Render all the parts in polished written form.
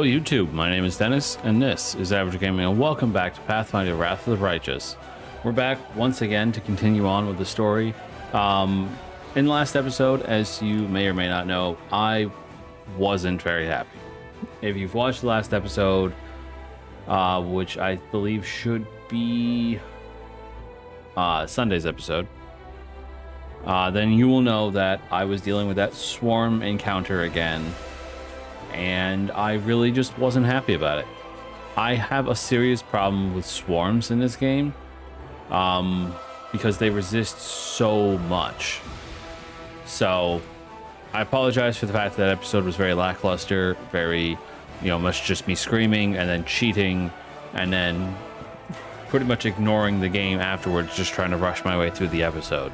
Hello YouTube, my name is Dennis, and this is Average Gaming, and welcome back to Pathfinder Wrath of the Righteous. We're back once again to continue on with the story. In the last episode, as you may or may not know, I wasn't very happy. If you've watched the last episode, which I believe should be Sunday's episode, then you will know that I was dealing with that swarm encounter again, and I really just wasn't happy about it. I have a serious problem with swarms in this game, because they resist so much. So I apologize for the fact that episode was very lackluster, very, much just me screaming and then cheating and then pretty much ignoring the game afterwards, just trying to rush my way through the episode.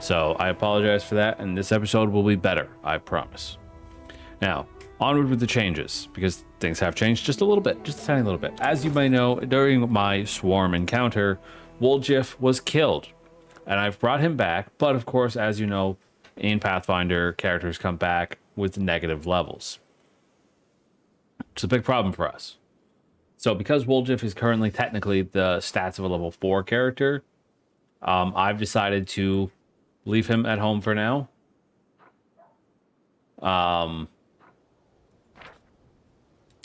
So I apologize for that, and this episode will be better, I promise. Now, onward with the changes, because things have changed just a little bit, just a tiny little bit. As you may know, during my swarm encounter, Woljif was killed, and I've brought him back, but of course, as you know, in Pathfinder, characters come back with negative levels. It's a big problem for us. So because Woljif is currently technically the stats of a level 4 character, I've decided to leave him at home for now.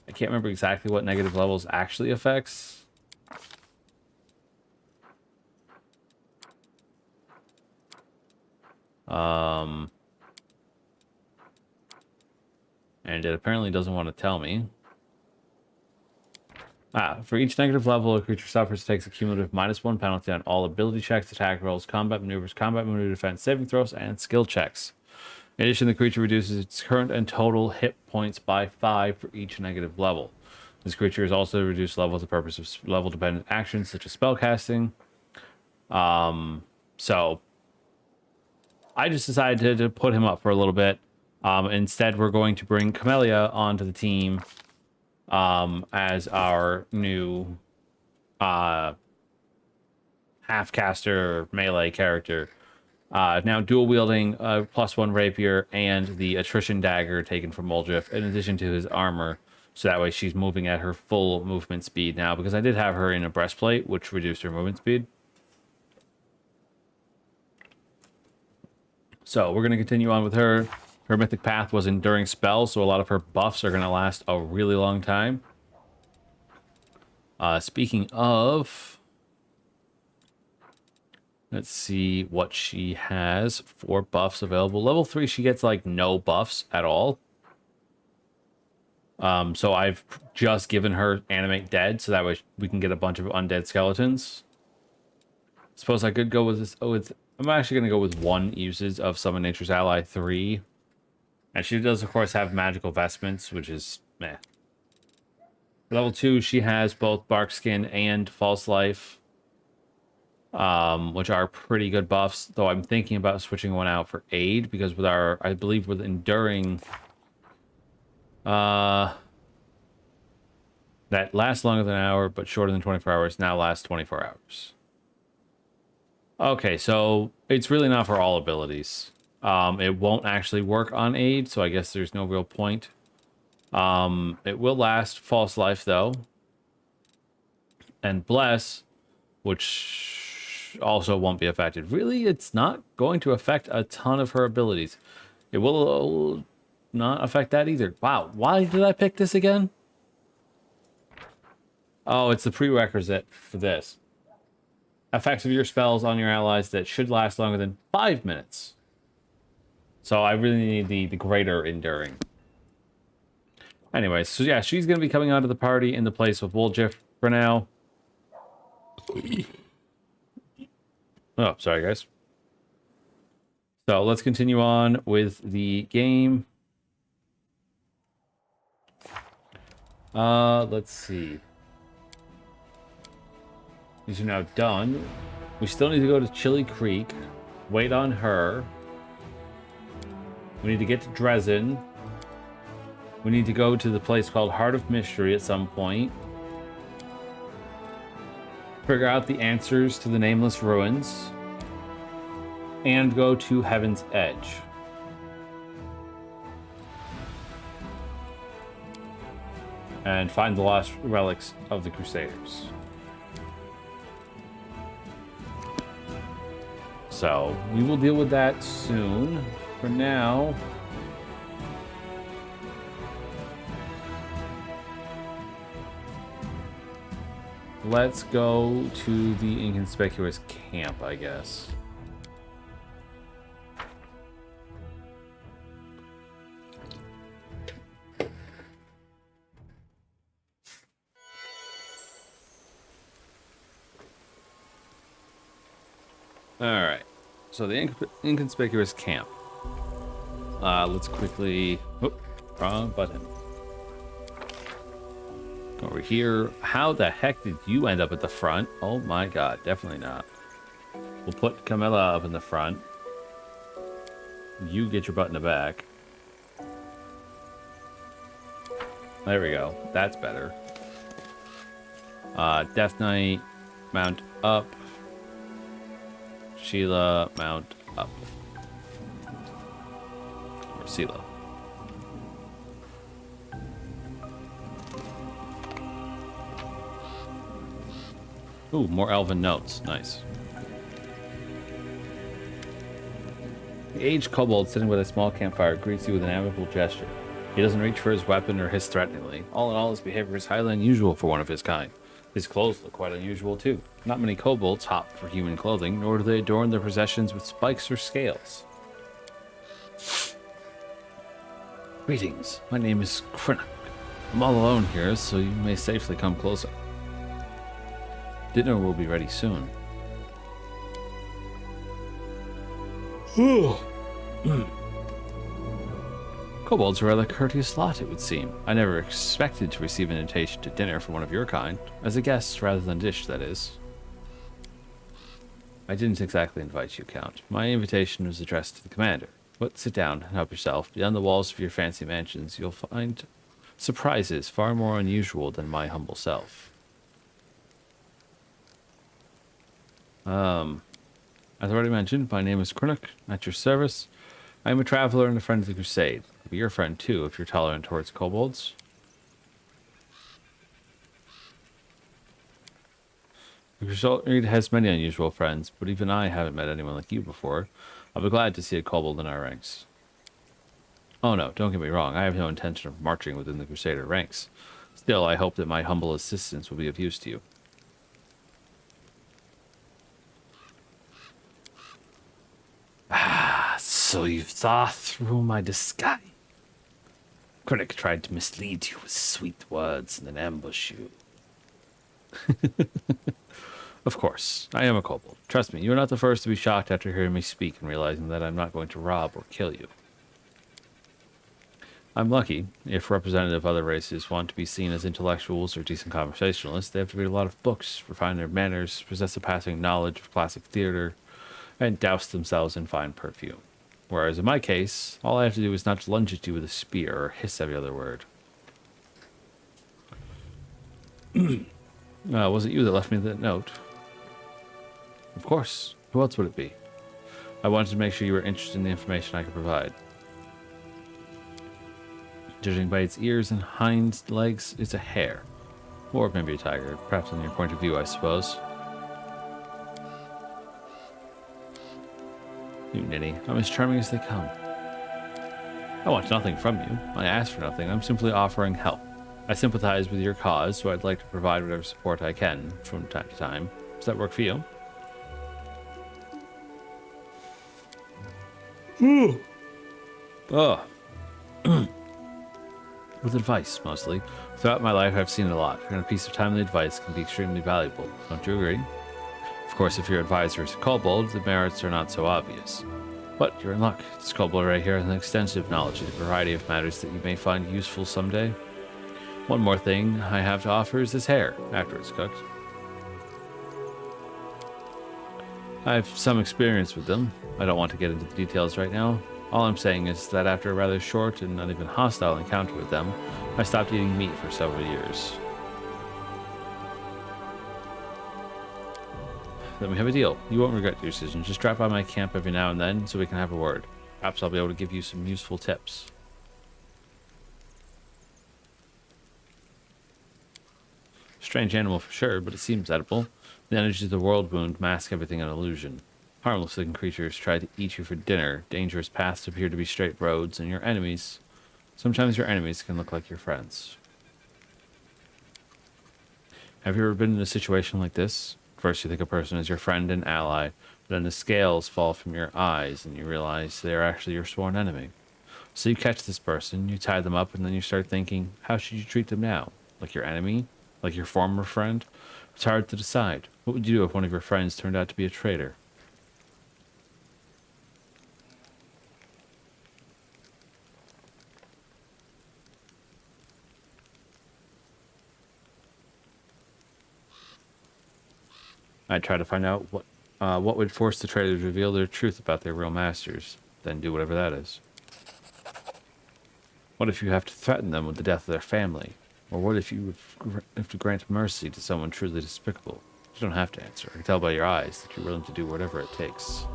I can't remember exactly what negative levels actually affects. And it apparently doesn't want to tell me. For each negative level a creature suffers, takes a cumulative -1 penalty on all ability checks, attack rolls, combat maneuvers, combat maneuver defense, saving throws, and skill checks. In addition, the creature reduces its current and total hit points by 5 for each negative level. This creature is also reduced level for the purpose of level-dependent actions such as spellcasting. So I just decided to put him up for a little bit. Instead, we're going to bring Camellia onto the team as our new half-caster melee character. Now dual wielding a +1 rapier and the attrition dagger taken from Woljif, in addition to his armor, so that way she's moving at her full movement speed now, because I did have her in a breastplate, which reduced her movement speed. So we're going to continue on with her. Her mythic path was enduring spell, so a lot of her buffs are going to last a really long time. Speaking of, let's see what she has for buffs available. Level 3, she gets like no buffs at all. So I've just given her Animate Dead, so that way we can get a bunch of undead skeletons. Suppose I could go with this. I'm actually going to go with 1 uses of Summon Nature's Ally 3. And she does, of course, have magical vestments, which is meh. Level 2, she has both Bark Skin and False Life, which are pretty good buffs, though I'm thinking about switching one out for Aid, because with our, I believe with Enduring, that lasts longer than an hour, but shorter than 24 hours, now lasts 24 hours. Okay, so it's really not for all abilities. It won't actually work on Aid, so I guess there's no real point. It will last False Life, though. And Bless, which also won't be affected. Really, it's not going to affect a ton of her abilities. It will not affect that either. Wow, why did I pick this again? Oh, it's the prerequisite for this. Effects of your spells on your allies that should last longer than 5 minutes. So I really need the greater enduring. Anyways, so yeah, she's going to be coming onto the party in the place of Woljif for now. Oh, sorry, guys. So let's continue on with the game. Let's see. These are now done. We still need to go to Chili Creek. Wait on her. We need to get to Dresden. We need to go to the place called Heart of Mystery at some point. Figure out the answers to the Nameless Ruins. And go to Heaven's Edge. and find the lost relics of the Crusaders. So we will deal with that soon. For now, let's go to the inconspicuous camp, I guess. All right, so the inconspicuous camp. Let's quickly. Oh, wrong button. Over here. How the heck did you end up at the front? Oh my god, definitely not. We'll put Camilla up in the front. You get your butt in the back. There we go. That's better. Death Knight, mount up. Sheila, mount up. Or Sheila. Ooh, more elven notes. Nice. The aged kobold sitting with a small campfire greets you with an amicable gesture. He doesn't reach for his weapon or hiss threateningly. All in all, his behavior is highly unusual for one of his kind. His clothes look quite unusual, too. Not many kobolds hop for human clothing, nor do they adorn their possessions with spikes or scales. Greetings. My name is Krennic. I'm all alone here, so you may safely come closer. Dinner will be ready soon. Kobolds are a rather courteous lot, it would seem. I never expected to receive an invitation to dinner from one of your kind. As a guest, rather than dish, that is. I didn't exactly invite you, Count. My invitation was addressed to the commander. But sit down and help yourself. Beyond the walls of your fancy mansions, you'll find surprises far more unusual than my humble self. As already mentioned, my name is Krennic, at your service. I am a traveler and a friend of the Crusade. I'll be your friend too, if you're tolerant towards kobolds. The Crusade has many unusual friends, but even I haven't met anyone like you before. I'll be glad to see a kobold in our ranks. Oh no, don't get me wrong, I have no intention of marching within the Crusader ranks. Still, I hope that my humble assistance will be of use to you. So you saw through my disguise. Krennic tried to mislead you with sweet words and then ambush you. Of course, I am a kobold. Trust me, you are not the first to be shocked after hearing me speak and realizing that I'm not going to rob or kill you. I'm lucky. If representative other races want to be seen as intellectuals or decent conversationalists, they have to read a lot of books, refine their manners, possess a passing knowledge of classic theater, and douse themselves in fine perfume. Whereas in my case, all I have to do is not lunge at you with a spear or hiss every other word. Was it you that left me that note? Of course. Who else would it be? I wanted to make sure you were interested in the information I could provide. Judging by its ears and hind legs, it's a hare. Or maybe a tiger, perhaps on your point of view, I suppose. You ninny, I'm as charming as they come. I want nothing from you. I ask for nothing. I'm simply offering help. I sympathize with your cause, so I'd like to provide whatever support I can from time to time. Does that work for you? Oh. With advice, mostly. Throughout my life, I've seen a lot, and a piece of timely advice can be extremely valuable. Don't you agree? Of course, if your advisor is a kobold, the merits are not so obvious. But you're in luck. This kobold right here has an extensive knowledge in a variety of matters that you may find useful someday. One more thing I have to offer is this hare, after it's cooked. I have some experience with them. I don't want to get into the details right now. All I'm saying is that after a rather short and not even hostile encounter with them, I stopped eating meat for several years. Then we have a deal. You won't regret your decision. Just drop by my camp every now and then so we can have a word. Perhaps I'll be able to give you some useful tips. Strange animal for sure, but it seems edible. The energies of the world wound mask everything an illusion. Harmless looking creatures try to eat you for dinner. Dangerous paths appear to be straight roads, and sometimes your enemies can look like your friends. Have you ever been in a situation like this? First, you think a person is your friend and ally, but then the scales fall from your eyes, and you realize they are actually your sworn enemy. So you catch this person, you tie them up, and then you start thinking, how should you treat them now? Like your enemy? Like your former friend? It's hard to decide. What would you do if one of your friends turned out to be a traitor? I'd try to find out what would force the traitor to reveal their truth about their real masters, then do whatever that is. What if you have to threaten them with the death of their family? Or what if you have to grant mercy to someone truly despicable? You don't have to answer. I can tell by your eyes that you're willing to do whatever it takes.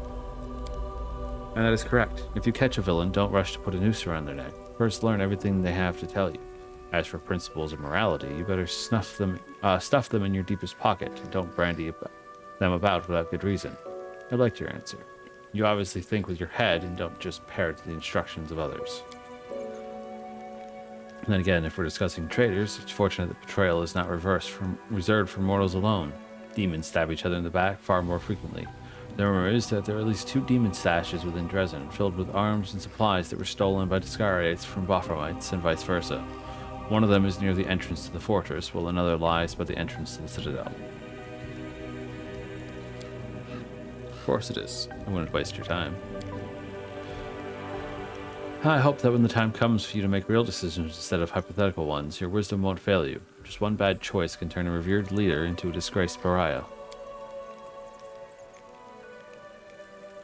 And that is correct. If you catch a villain, don't rush to put a noose around their neck. First, learn everything they have to tell you. As for principles of morality, you better stuff them in your deepest pocket and don't brandy them about without good reason. I liked your answer. You obviously think with your head and don't just parrot the instructions of others. And then again, if we're discussing traitors, it's fortunate that betrayal is not reserved for mortals alone. Demons stab each other in the back far more frequently. The rumor is that there are at least 2 demon stashes within Dresden, filled with arms and supplies that were stolen by Discariates from Bophomites and vice versa. One of them is near the entrance to the fortress, while another lies by the entrance to the citadel. Of course it is. I wouldn't waste your time. I hope that when the time comes for you to make real decisions instead of hypothetical ones, your wisdom won't fail you. Just one bad choice can turn a revered leader into a disgraced pariah.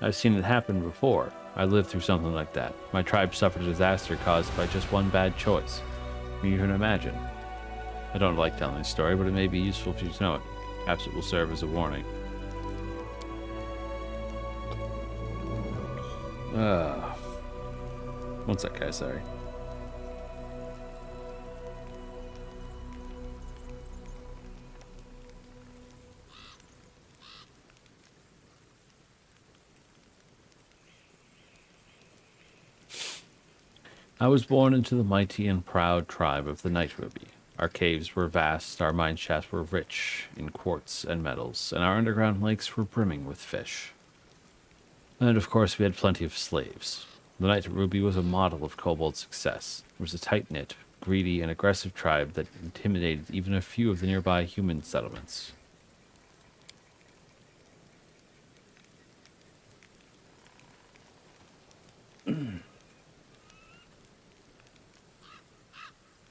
I've seen it happen before. I lived through something like that. My tribe suffered a disaster caused by just one bad choice. Can you even imagine? I don't like telling this story, but it may be useful for you to know it. Perhaps it will serve as a warning. One sec, guys, sorry. I was born into the mighty and proud tribe of the Night Ruby. Our caves were vast, our mine shafts were rich in quartz and metals, and our underground lakes were brimming with fish. And of course, we had plenty of slaves. The Night Ruby was a model of kobold success. It was a tight-knit, greedy, and aggressive tribe that intimidated even a few of the nearby human settlements.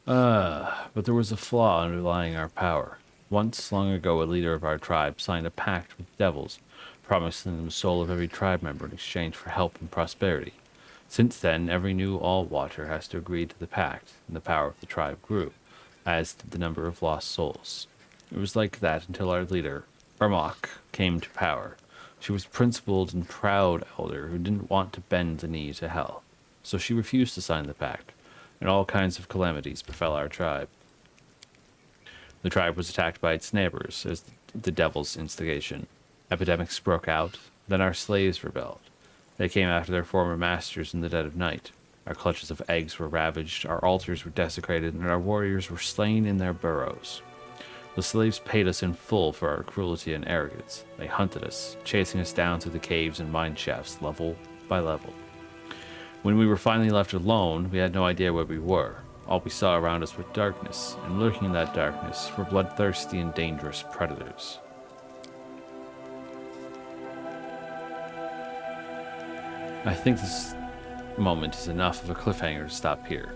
But there was a flaw underlying our power. Once, long ago, a leader of our tribe signed a pact with devils, promising them the soul of every tribe member in exchange for help and prosperity. Since then, every new all-watcher has to agree to the pact, and the power of the tribe grew, as did the number of lost souls. It was like that until our leader, Ermok, came to power. She was a principled and proud elder who didn't want to bend the knee to hell, so she refused to sign the pact, and all kinds of calamities befell our tribe. The tribe was attacked by its neighbors as the devil's instigation. Epidemics broke out, then our slaves rebelled. They came after their former masters in the dead of night. Our clutches of eggs were ravaged, our altars were desecrated, and our warriors were slain in their burrows. The slaves paid us in full for our cruelty and arrogance. They hunted us, chasing us down through the caves and mine shafts, level by level. When we were finally left alone, we had no idea where we were. All we saw around us was darkness, and lurking in that darkness were bloodthirsty and dangerous predators. I think this moment is enough of a cliffhanger to stop here.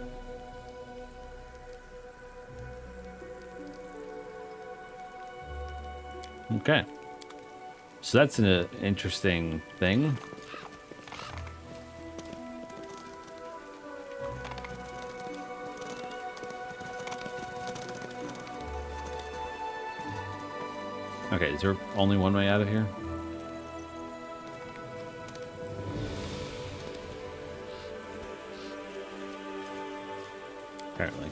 Okay. So that's an interesting thing. Okay, is there only one way out of here? Apparently.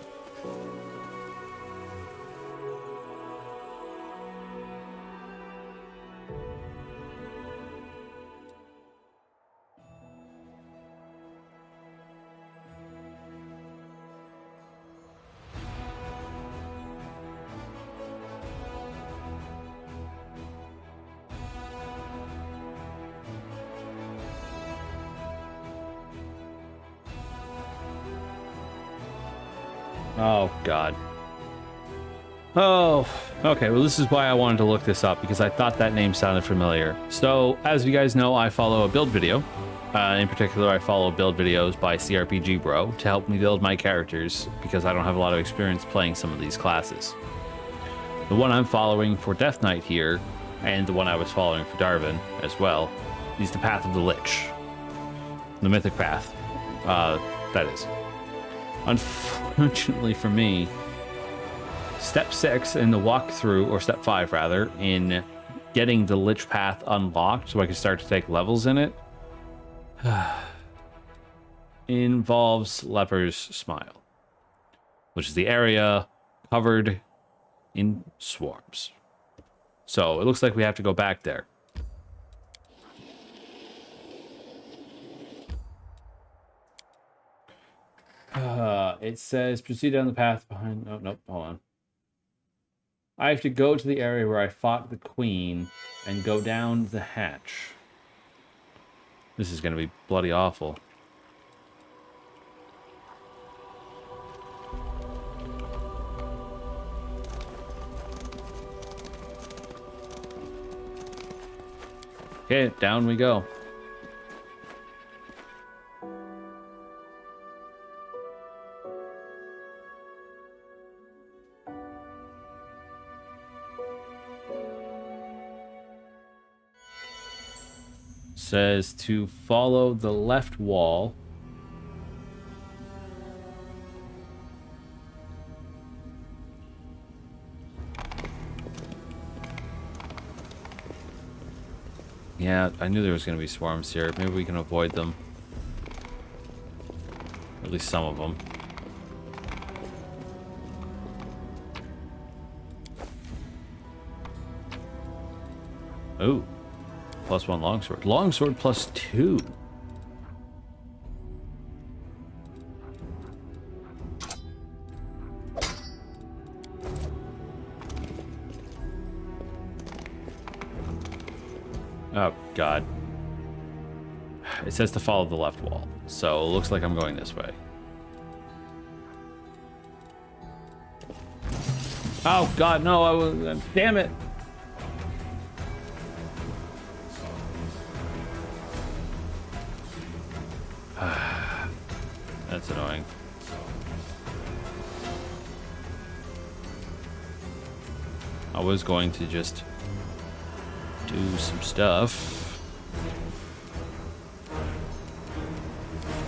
Oh, God. Oh, okay. Well, this is why I wanted to look this up, because I thought that name sounded familiar. So, as you guys know, I follow a build video. In particular, I follow build videos by CRPG Bro to help me build my characters, because I don't have a lot of experience playing some of these classes. The one I'm following for Death Knight here, and the one I was following for Darwin as well, is the Path of the Lich. The Mythic Path. That is. Unfortunately for me, Step 6 in the walkthrough, or Step 5 rather, in getting the Lich Path unlocked so I can start to take levels in it, involves Leper's Smile, which is the area covered in swarms. So it looks like we have to go back there. It says proceed down the path behind. Oh, nope, hold on. I have to go to the area where I fought the queen and go down the hatch. This is going to be bloody awful. Okay, down we go. Says to follow the left wall. Yeah, I knew there was going to be swarms here. Maybe we can avoid them. At least some of them. Ooh. +1 longsword. Longsword +2. Oh, God. It says to follow the left wall, so it looks like I'm going this way. Oh, God, no, I was... Damn it! That's annoying. I was going to just do some stuff.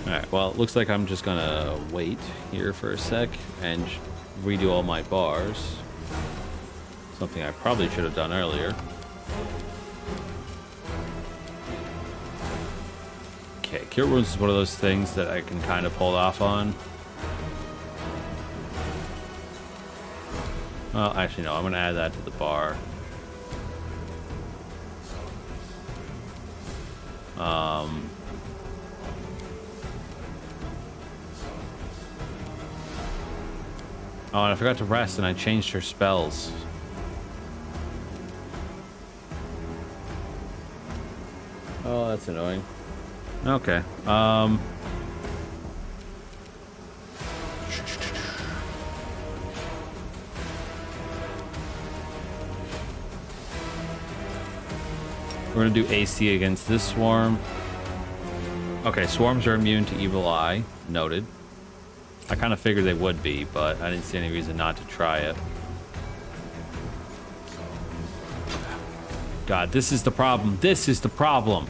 Alright, well, it looks like I'm just gonna wait here for a sec and redo all my bars. Something I probably should have done earlier. Okay, Cure Wounds is one of those things that I can kind of hold off on. Well, actually, no, I'm going to add that to the bar. Oh, and I forgot to rest, and I changed her spells. Oh, that's annoying. Okay. We're gonna do AC against this swarm. Okay, swarms are immune to evil eye. Noted. I kind of figured they would be, but I didn't see any reason not to try it. God, this is the problem. This is the problem.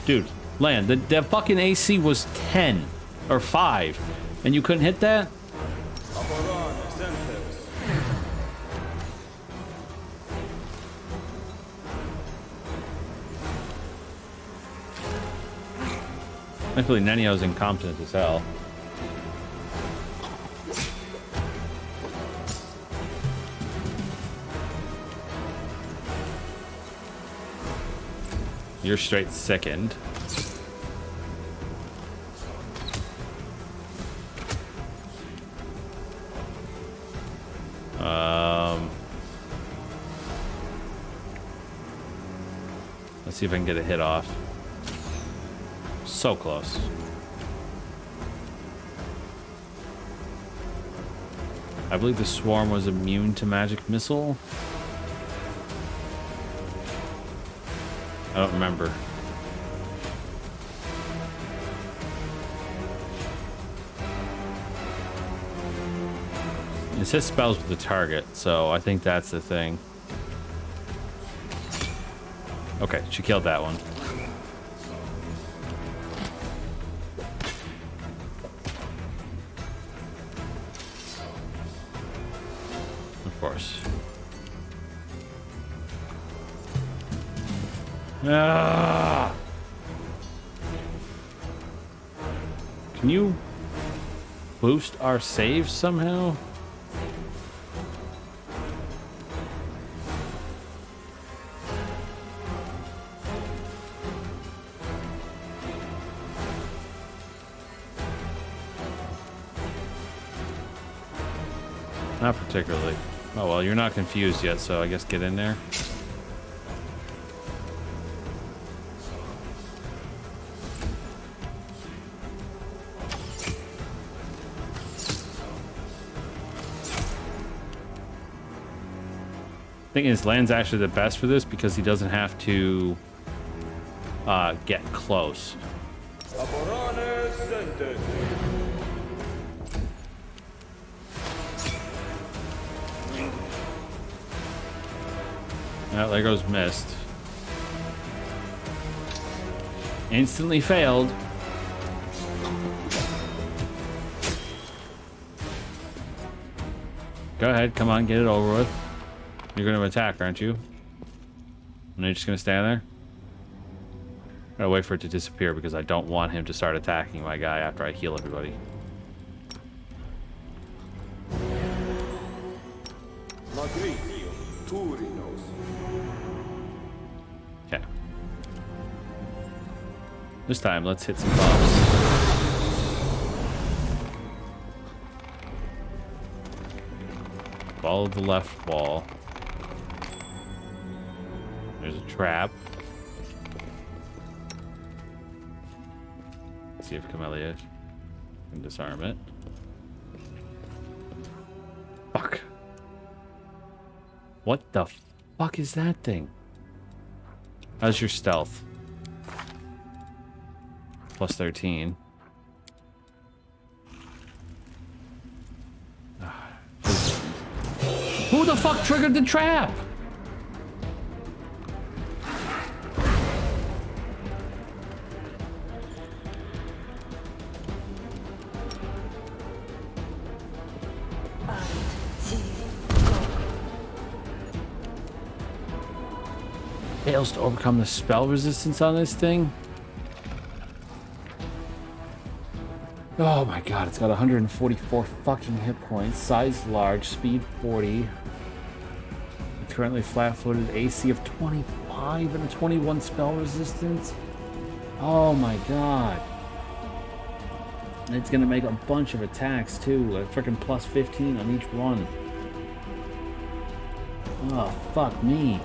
Dude, land. The fucking AC was 10 or 5, and you couldn't hit that? Thankfully, Nenio's incompetent as hell. You're straight sickened. Let's see if I can get a hit off. So close. I believe the swarm was immune to magic missile. I don't remember. It says spells with the target, so I think that's the thing. Okay, she killed that one. Of course. Ah! Can you boost our saves somehow? Not particularly. Oh well, you're not confused yet, so I guess get in there. Thing is, Land's actually the best for this because he doesn't have to get close. Oh, there goes missed. Instantly failed. Go ahead, come on, get it over with. You're going to attack, aren't you? And you're just going to stand there? I gotta wait for it to disappear because I don't want him to start attacking my guy after I heal everybody. Okay. This time, let's hit some buffs. Follow the left wall. There's a trap. Let's see if Camellia can disarm it. Fuck. What the fuck is that thing? How's your stealth? Plus 13. Who the fuck triggered the trap? Fails to overcome the spell resistance on this thing. Oh my god, it's got 144 fucking hit points, size large, speed 40. Currently flat-footed, AC of 25 and a 21 spell resistance. Oh my god. It's gonna make a bunch of attacks too, a freaking plus 15 on each one. Oh, fuck me.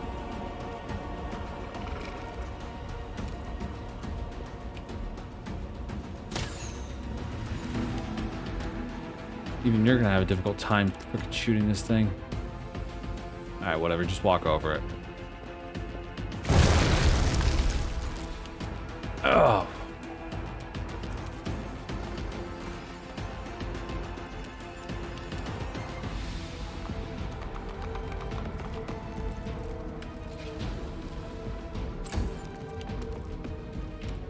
Even you're gonna have a difficult time freaking shooting this thing. Alright, whatever, just walk over it. Oh.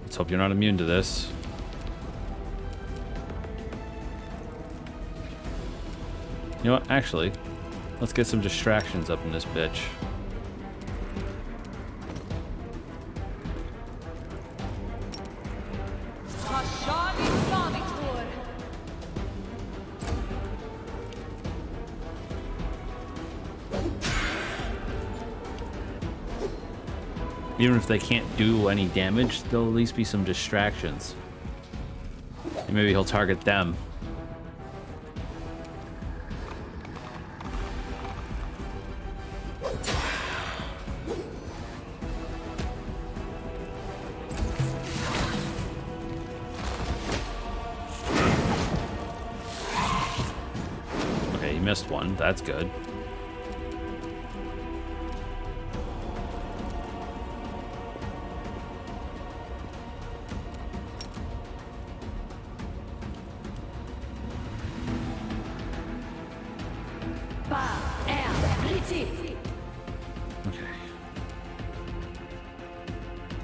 Let's hope you're not immune to this. You know what? Actually, let's get some distractions up in this bitch. Even if they can't do any damage, there'll at least be some distractions. And maybe he'll target them. you missed one. That's good. Okay.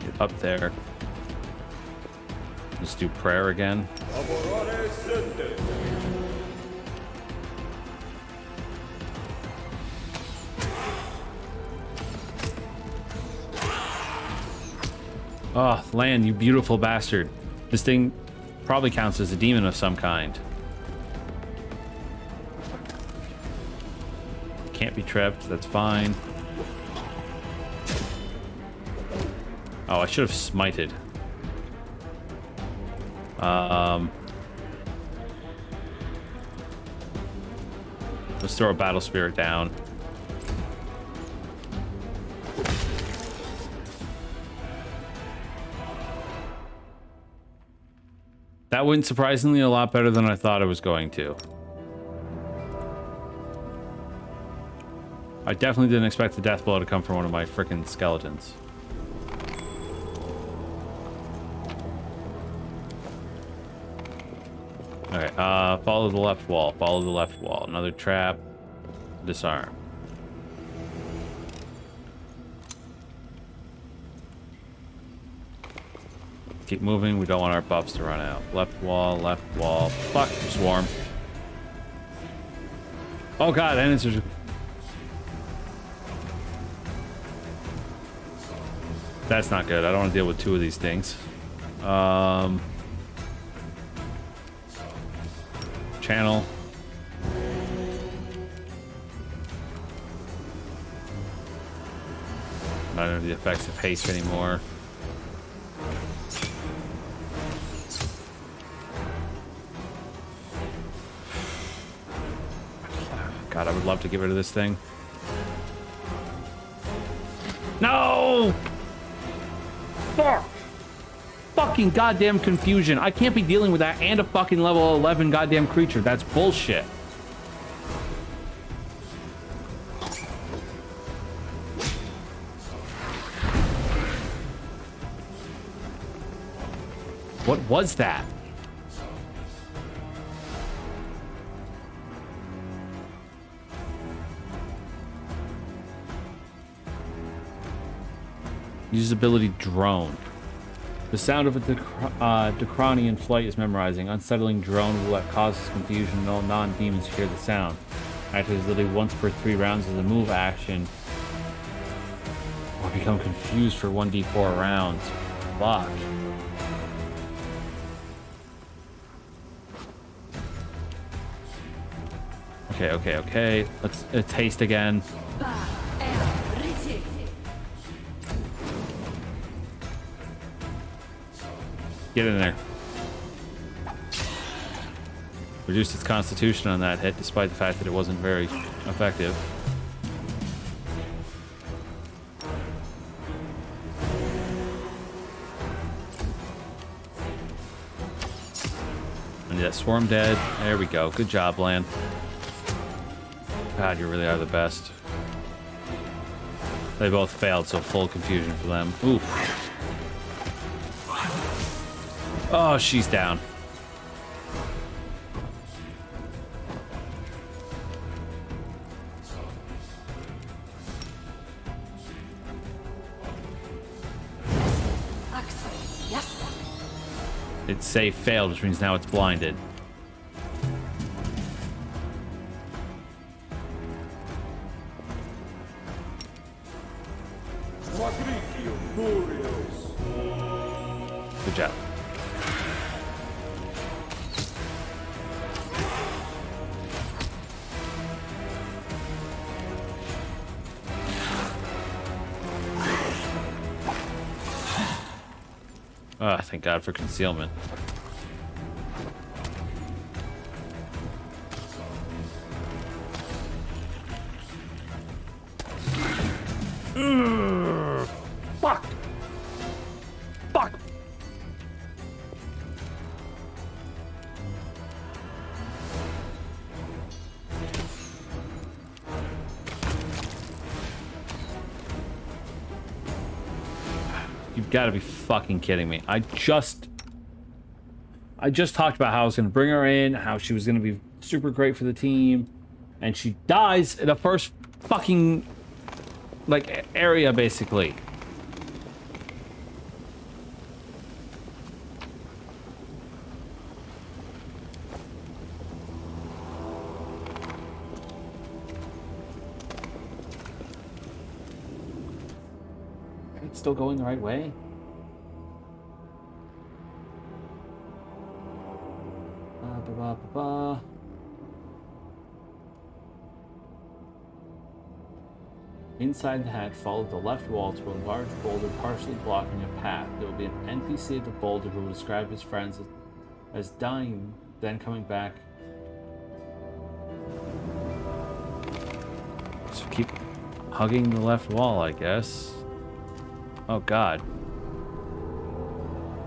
Get up there. Let's do prayer again. Oh, land, you beautiful bastard. This thing probably counts as a demon of some kind. Can't be tripped, that's fine. Oh, I should have smited. Let's throw a battle spirit down. That went surprisingly a lot better than I thought it was going to. I definitely didn't expect the death blow to come from one of my frickin' skeletons. Okay, follow the left wall. Follow the left wall. Another trap. Disarm. Keep moving. We don't want our buffs to run out. Left wall, left wall. Fuck, swarm. Oh god, and it's just... That's not good. I don't want to deal with two of these things. Channel. Not under the effects of haste anymore. God, I would love to get rid of this thing. No! Fuck! Fucking goddamn confusion. I can't be dealing with that and a fucking level 11 goddamn creature. That's bullshit. What was that? Usability drone. The sound of a Decronian flight is memorizing. Unsettling drone will let causes confusion and all non-demons hear the sound. Activates literally once per 3 rounds as a move action. Or become confused for 1d4 rounds. Fuck. Okay. Let's taste again. Get in there. Reduced its constitution on that hit, despite the fact that it wasn't very effective. And that swarm dead. There we go. Good job, Lan. God, you really are the best. They both failed, so full confusion for them. Oof. Oh, she's down. Its save failed, which means now it's blinded. Good job. Ah, thank God for concealment. Fuck! Fuck! You've got to be fucking kidding me. I just talked about how I was going to bring her in, how she was going to be super great for the team, and she dies in the first fucking, like, area, basically. It's still going the right way? Inside the hatch, follow the left wall to a large boulder partially blocking a path. There will be an NPC at the boulder who will describe his friends as dying, then coming back. So keep hugging the left wall, I guess. Oh god.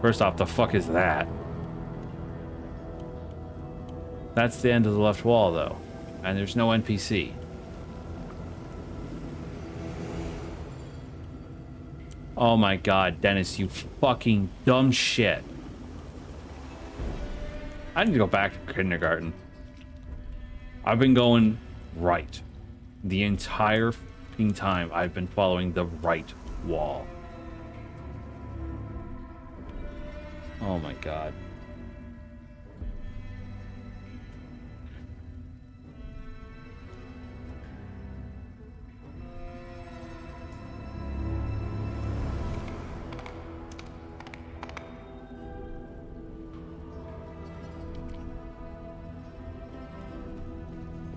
First off, the fuck is that? That's the end of the left wall, though. And there's no NPC. Oh my god, Dennis, you fucking dumb shit. I need to go back to kindergarten. I've been going right. The entire fucking time I've been following the right wall. Oh my god.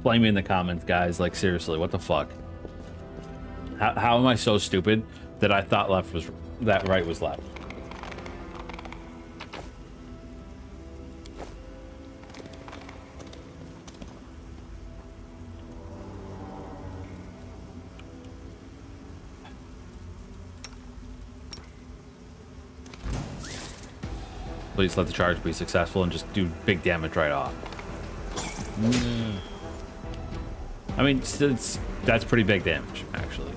Blame me in the comments, guys. Like, seriously, what the fuck? How am I so stupid that I thought left was that right was left? Please let the charge be successful and just do big damage right off. I mean, that's pretty big damage, actually.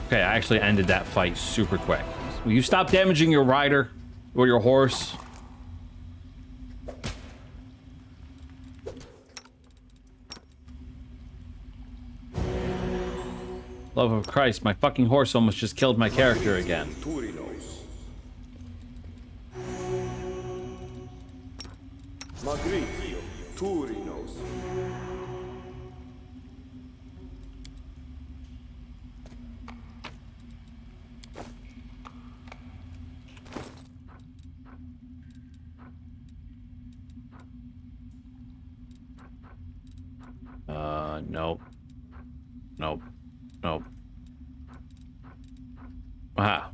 Okay, I actually ended that fight super quick. Will you stop damaging your rider or your horse? Love of Christ, my fucking horse almost just killed my character again. Nope. Nope. Nope. Aha.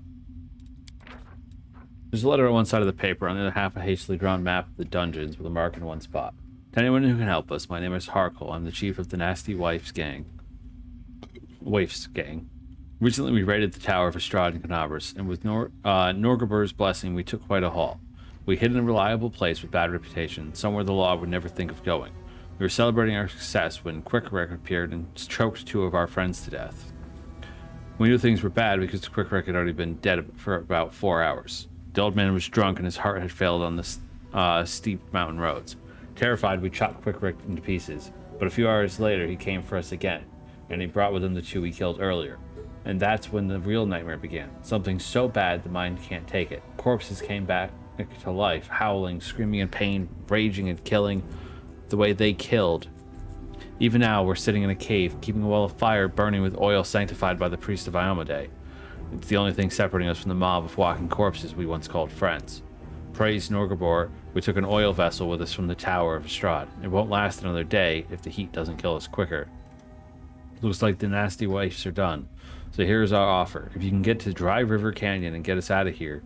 There's a letter on one side of the paper, on the other half a hastily drawn map of the dungeons with a mark in one spot. To anyone who can help us, my name is Harkle. I'm the chief of the Nasty Waif's gang. Recently we raided the Tower of Estrad in Canabras, and with Norgabur's blessing, we took quite a haul. We hid in a reliable place with bad reputation, somewhere the law would never think of going. We were celebrating our success when Quick-Rick appeared and choked 2 of our friends to death. We knew things were bad because Quick-Rick had already been dead for about 4 hours. The old man was drunk and his heart had failed on the steep mountain roads. Terrified, we chopped Quick-Rick into pieces, but a few hours later he came for us again, and he brought with him the 2 we killed earlier. And that's when the real nightmare began. Something so bad the mind can't take it. Corpses came back to life, howling, screaming in pain, raging and killing the way they killed. Even now, we're sitting in a cave, keeping a well of fire burning with oil sanctified by the priest of Iomade. It's the only thing separating us from the mob of walking corpses we once called friends. Praise Norgabor, we took an oil vessel with us from the Tower of Estrad. It won't last another day if the heat doesn't kill us quicker. Looks like the nasty waifs are done. So here's our offer. If you can get to Dry River Canyon and get us out of here,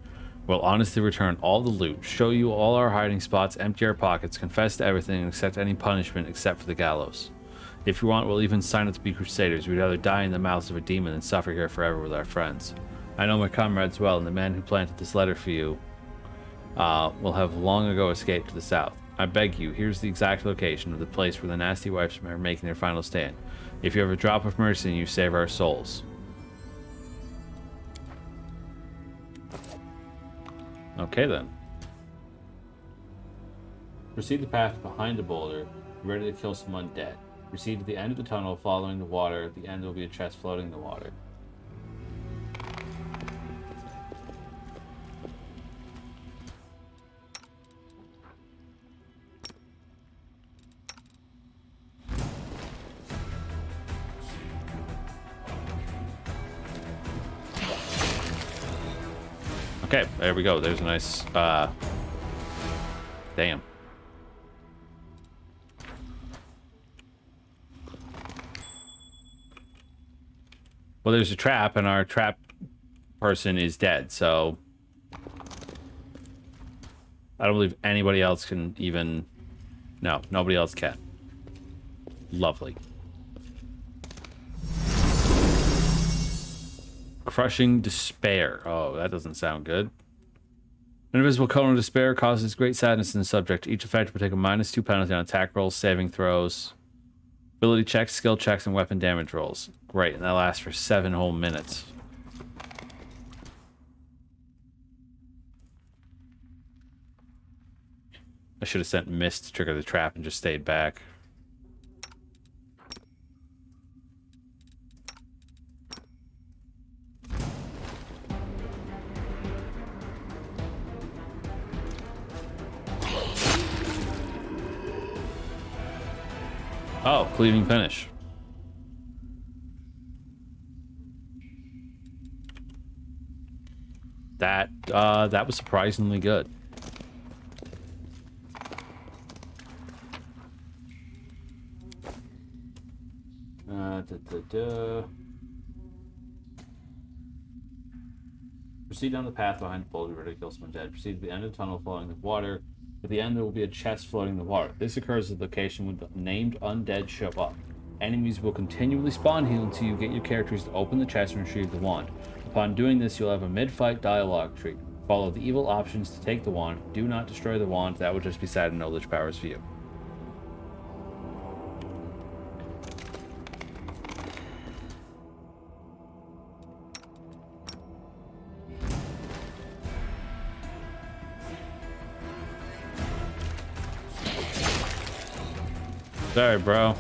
we'll honestly return all the loot, show you all our hiding spots, empty our pockets, confess to everything, and accept any punishment except for the gallows. If you want, we'll even sign up to be crusaders. We'd rather die in the mouths of a demon than suffer here forever with our friends. I know my comrades well, and the man who planted this letter for you will have long ago escaped to the south. I beg you, here's the exact location of the place where the nasty wipes are making their final stand. If you have a drop of mercy in you, save our souls. Okay then. Proceed the path behind the boulder, ready to kill someone dead. Proceed to the end of the tunnel, following the water. At the end will be a chest floating in the water. Okay, there we go. There's a nice, damn. Well, there's a trap, and our trap person is dead, so I don't believe anybody else can even... No, nobody else can. Lovely. Crushing Despair. Oh, that doesn't sound good. An invisible cone of despair causes great sadness in the subject. Each effect will take a -2 penalty on attack rolls, saving throws, ability checks, skill checks, and weapon damage rolls. Great, and that lasts for 7 whole minutes. I should have sent Mist to trigger the trap and just stayed back. Oh, cleaving finish. That was surprisingly good. Proceed down the path behind the boulder, ready to kill someone dead. Proceed to the end of the tunnel, following the water. At the end, there will be a chest floating in the water. This occurs at the location when the named undead show up. Enemies will continually spawn heal until you get your characters to open the chest and retrieve the wand. Upon doing this, you'll have a mid-fight dialogue tree. Follow the evil options to take the wand. Do not destroy the wand. That would just be sad in no Lich Power's view. Sorry, bro.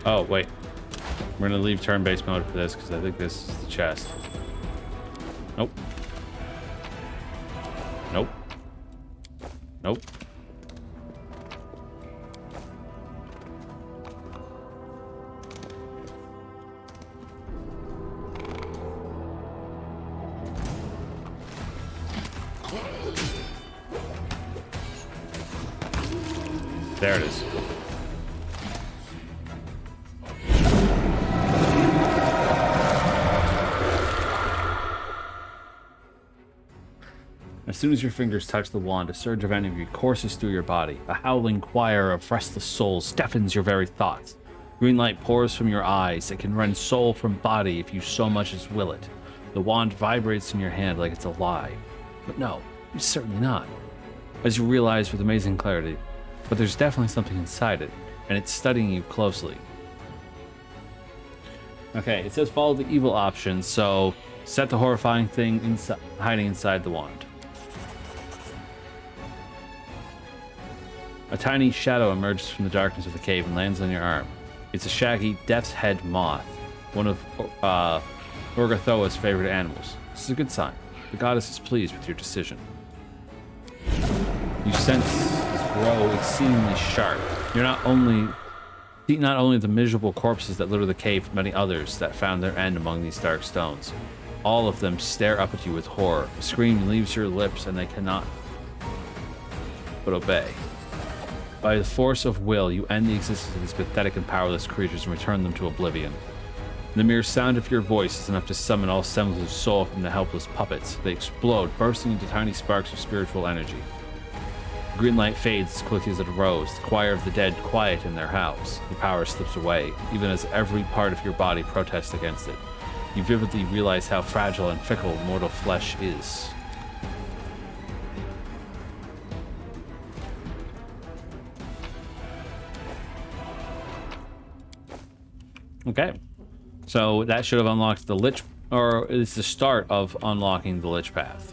Oh, wait. We're gonna leave turn-based mode for this because I think this is the chest. Nope. Nope. Nope. There it is. As soon as your fingers touch the wand, a surge of energy courses through your body. A howling choir of restless souls deafens your very thoughts. Green light pours from your eyes. It can rend soul from body if you so much as will it. The wand vibrates in your hand like it's alive. But no, it's certainly not. As you realize with amazing clarity, but there's definitely something inside it, and it's studying you closely. Okay, it says follow the evil option, so set the horrifying thing hiding inside the wand. A tiny shadow emerges from the darkness of the cave and lands on your arm. It's a shaggy death's head moth, one of Orgathoa's favorite animals. This is a good sign. The goddess is pleased with your decision. You sense this grow exceedingly sharp. You're not only the miserable corpses that litter the cave, but many others that found their end among these dark stones. All of them stare up at you with horror. A scream leaves your lips and they cannot but obey. By the force of will, you end the existence of these pathetic and powerless creatures and return them to oblivion. The mere sound of your voice is enough to summon all semblance of soul from the helpless puppets. They explode, bursting into tiny sparks of spiritual energy. The green light fades as quickly as it arose, the choir of the dead quiet in their house. Your power slips away, even as every part of your body protests against it. You vividly realize how fragile and fickle mortal flesh is. Okay. So that should have unlocked the Lich, or it's the start of unlocking the Lich Path.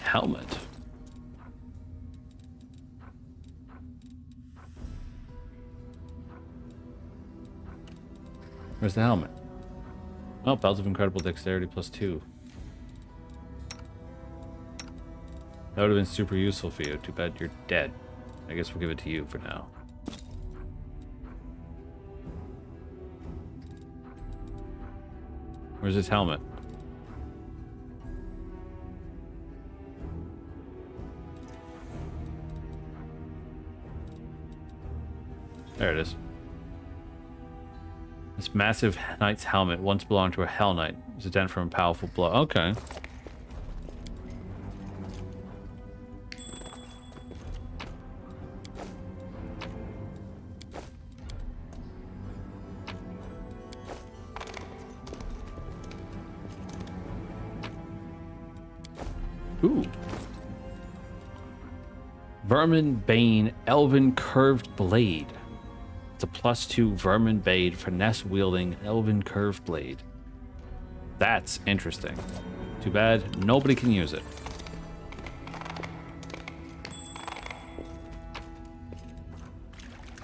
Helmet. Where's the helmet? Oh, belt of incredible dexterity +2. That would have been super useful for you. Too bad you're dead. I guess we'll give it to you for now. Where's his helmet? There it is. This massive knight's helmet once belonged to a Hell Knight. It was a dent from a powerful blow. Okay. Ooh. Vermin Bane Elven Curved Blade. It's a +2 Vermin Bane finesse wielding Elven Curved Blade. That's interesting. Too bad nobody can use it.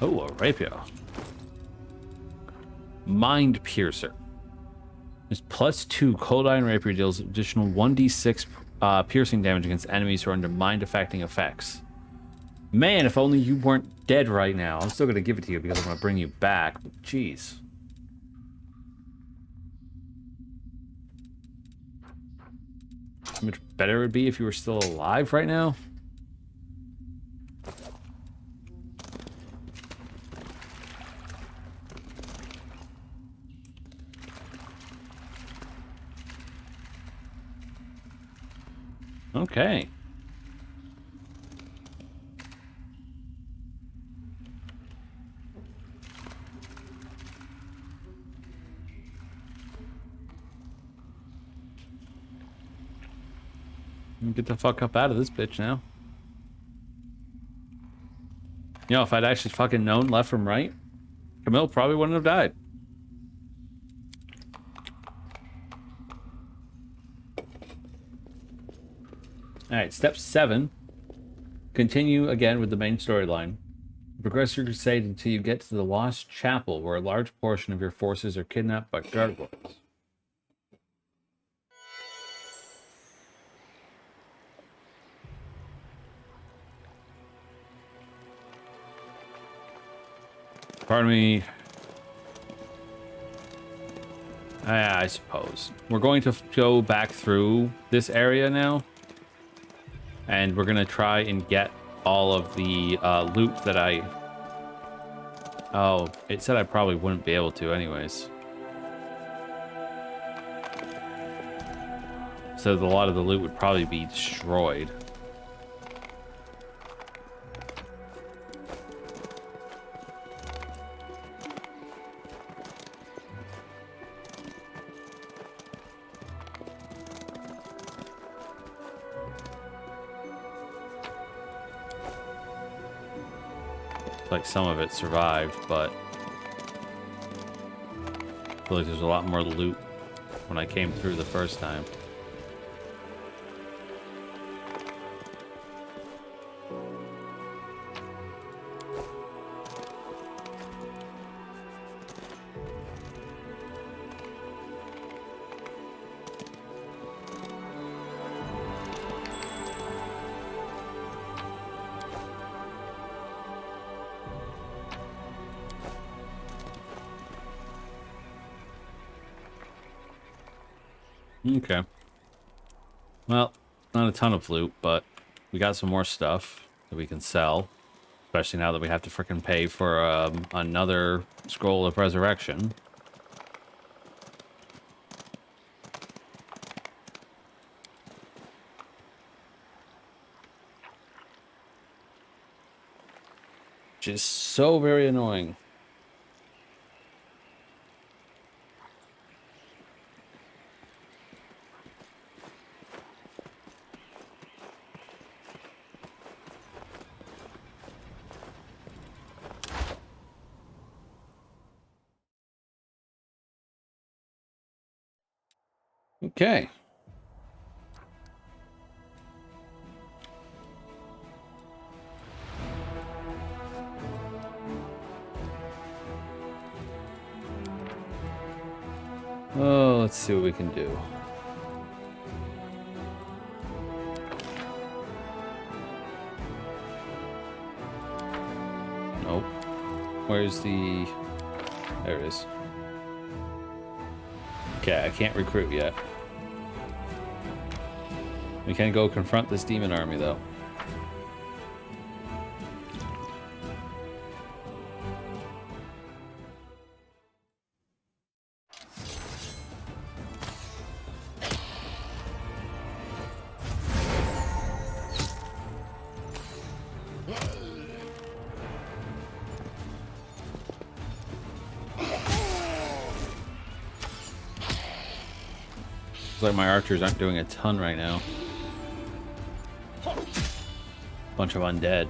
Oh, a rapier. Mind Piercer. This +2 Cold Iron Rapier deals additional 1d6 piercing damage against enemies who are under mind-affecting effects. Man, if only you weren't dead right now. I'm still going to give it to you because I'm going to bring you back, but jeez. How much better it would be if you were still alive right now? Okay. Get the fuck up out of this bitch now. You know, if I'd actually fucking known left from right, Camille probably wouldn't have died. Alright, step 7. Continue again with the main storyline. Progress your crusade until you get to the Lost Chapel, where a large portion of your forces are kidnapped by gargoyles. Pardon me. I suppose. We're going to go back through this area now. And we're going to try and get all of the loot that I... Oh, it said I probably wouldn't be able to anyways. So a lot of the loot would probably be destroyed. Like some of it survived, but I feel like there's a lot more loot when I came through the first time. Okay. Well, not a ton of loot, but we got some more stuff that we can sell. Especially now that we have to frickin' pay for another scroll of resurrection. Which is so very annoying. Okay. Oh, let's see what we can do. Nope. Where's the... There it is. Okay, I can't recruit yet. We can go confront this demon army, though. Looks like my archers aren't doing a ton right now. Bunch of undead.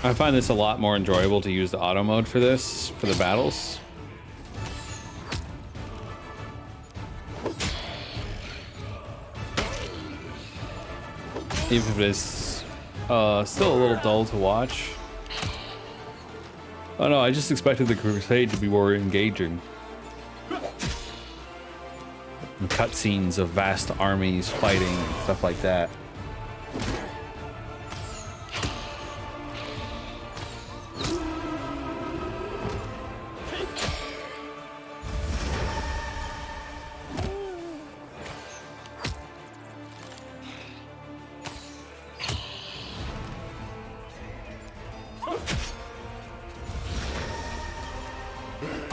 I find this a lot more enjoyable to use the auto mode for this, for the battles. Even if it is still a little dull to watch. Oh no, I just expected the crusade to be more engaging. And cutscenes of vast armies fighting and stuff like that.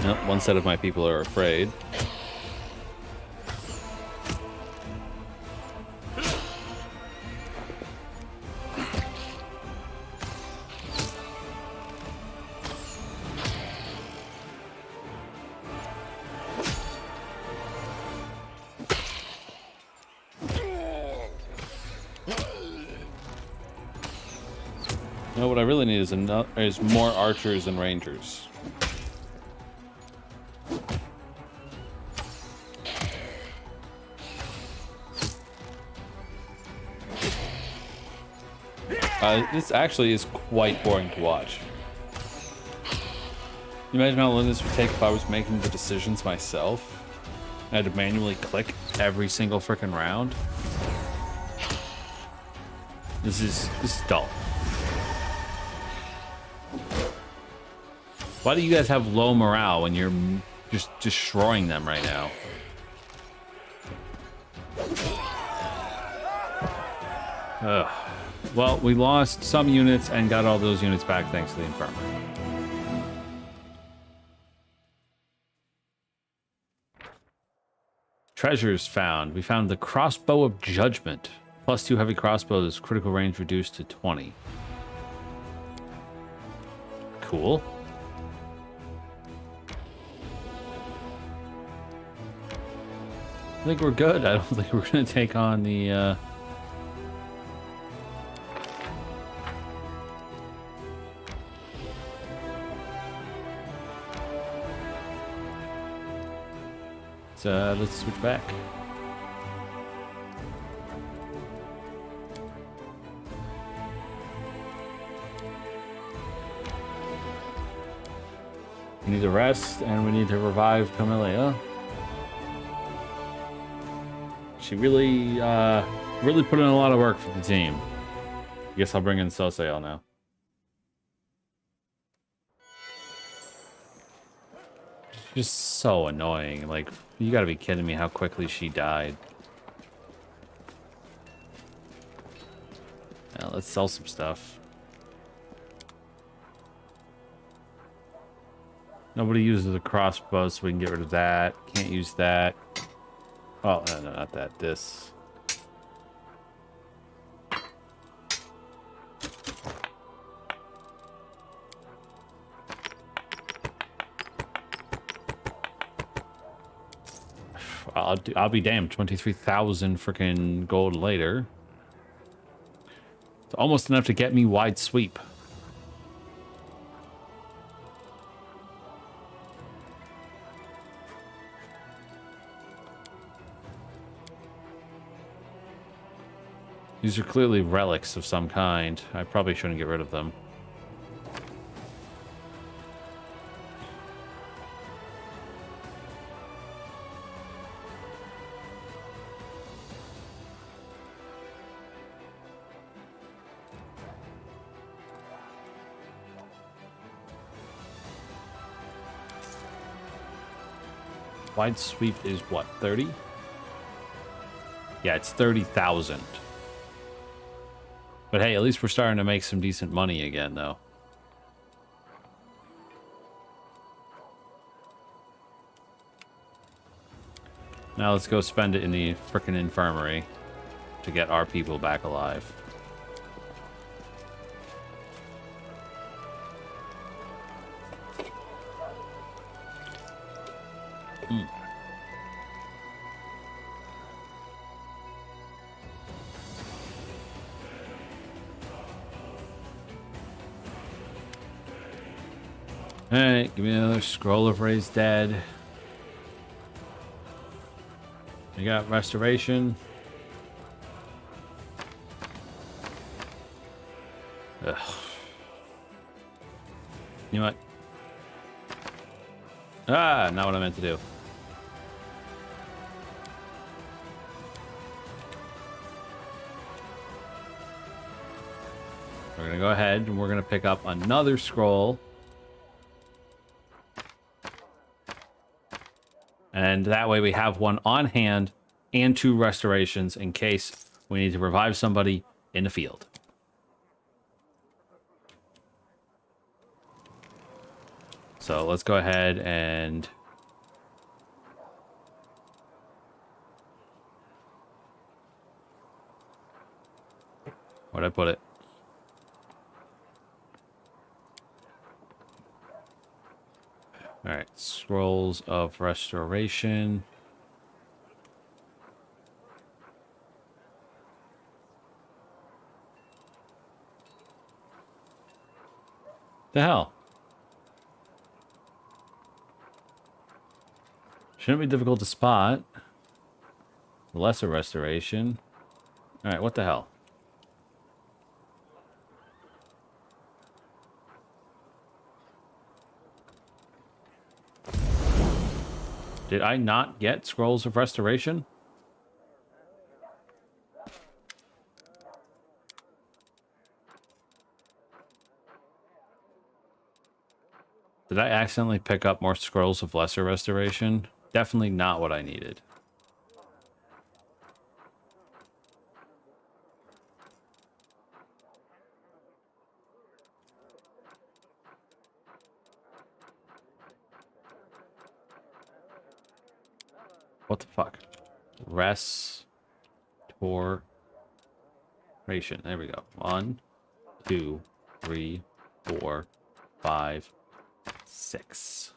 Nope, one set of my people are afraid. No, what I really need is more archers and rangers. This actually is quite boring to watch. You imagine how long this would take if I was making the decisions myself? I had to manually click every single frickin' round. This is dull. Why do you guys have low morale when you're just destroying them right now? Ugh. Well, we lost some units and got all those units back thanks to the infirmary. Treasures found. We found the crossbow of judgment. +2 heavy crossbows, critical range reduced to 20. Cool. I think we're good. I don't think we're going to take on the... let's switch back. We need to rest and we need to revive Camellia. She really, really put in a lot of work for the team. Guess I'll bring in Sosael now. Just so annoying. Like, you gotta be kidding me how quickly she died. Now, let's sell some stuff. Nobody uses a crossbow, so we can get rid of that. Can't use that. Oh, no, not that. This. I'll be damned. 23,000 freaking gold later. It's almost enough to get me wide sweep. These are clearly relics of some kind. I probably shouldn't get rid of them. Wide sweep is what, 30? Yeah, it's 30,000. But hey, at least we're starting to make some decent money again, though. Now let's go spend it in the frickin' infirmary to get our people back alive. Alright, give me another scroll of raised dead. We got restoration. Ugh. You know what? Ah, not what I meant to do. We're gonna go ahead and we're gonna pick up another scroll. And that way we have one on hand and 2 restorations in case we need to revive somebody in the field. So let's go ahead and... Where'd I put it? All right, scrolls of restoration. The hell? Shouldn't be difficult to spot. Lesser restoration. All right, what the hell? Did I not get scrolls of restoration? Did I accidentally pick up more scrolls of lesser restoration? Definitely not what I needed. What the fuck? Restoration. There we go. 1, 2, 3, 4, 5, 6.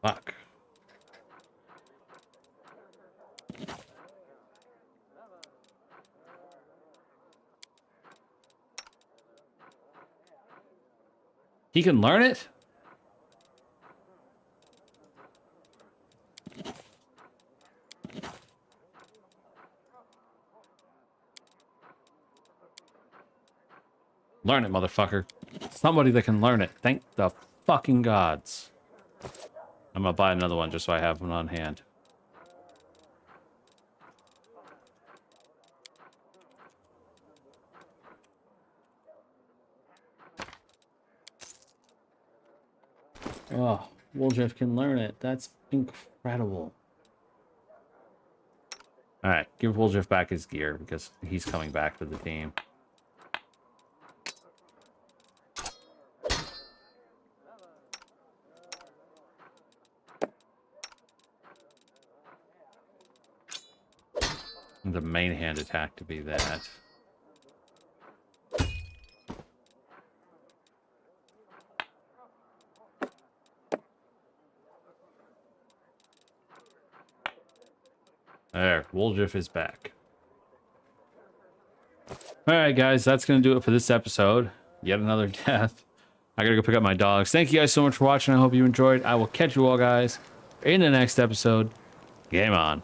Fuck. He can learn it? Learn it, motherfucker. Somebody that can learn it. Thank the fucking gods. I'm gonna buy another one just so I have one on hand. Oh, Woljif can learn it. That's incredible. All right, give Woljif back his gear because he's coming back to the team. The main hand attack to be that. There, Woljif is back. All right, guys, that's going to do it for this episode. Yet another death. I got to go pick up my dogs. Thank you guys so much for watching. I hope you enjoyed. I will catch you all, guys, in the next episode. Game on.